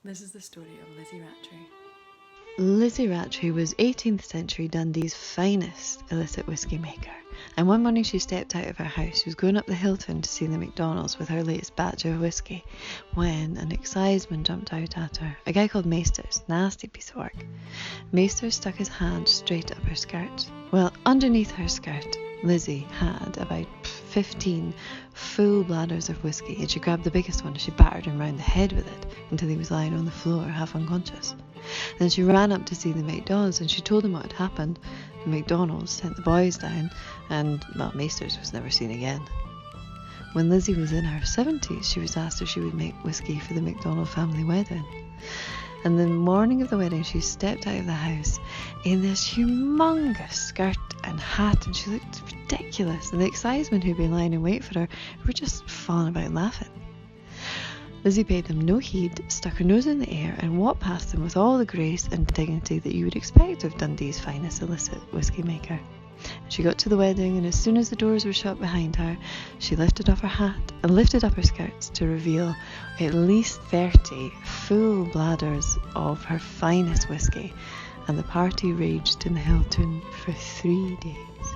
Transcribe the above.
This is the story of Lizzie Rattray. Lizzie Rattray was 18th century Dundee's finest illicit whisky maker, and one morning she stepped out of her house. She was going up the Hilton to see the McDonald's with her latest batch of whisky when an exciseman jumped out at her, a guy called Maesters. Nasty piece of work. Maesters stuck his hand straight up her skirt. Well, underneath her skirt, Lizzie had about 15 full bladders of whisky, and she grabbed the biggest one and she battered him round the head with it until he was lying on the floor, half unconscious. Then she ran up to see the McDonald's and she told them what had happened. The McDonald's sent the boys down and, well, Maesters was never seen again. When Lizzie was in her 70s, she was asked if she would make whisky for the McDonald family wedding. And the morning of the wedding, she stepped out of the house in this humongous skirt and hat, and she looked ridiculous. And the excisemen who'd been lying in wait for her were just falling about laughing. Lizzie paid them no heed, stuck her nose in the air, and walked past them with all the grace and dignity that you would expect of Dundee's finest illicit whisky maker. She got to the wedding, and as soon as the doors were shut behind her, she lifted off her hat and lifted up her skirts to reveal at least 30 full bladders of her finest whisky, and the party raged in the Hilton for 3 days.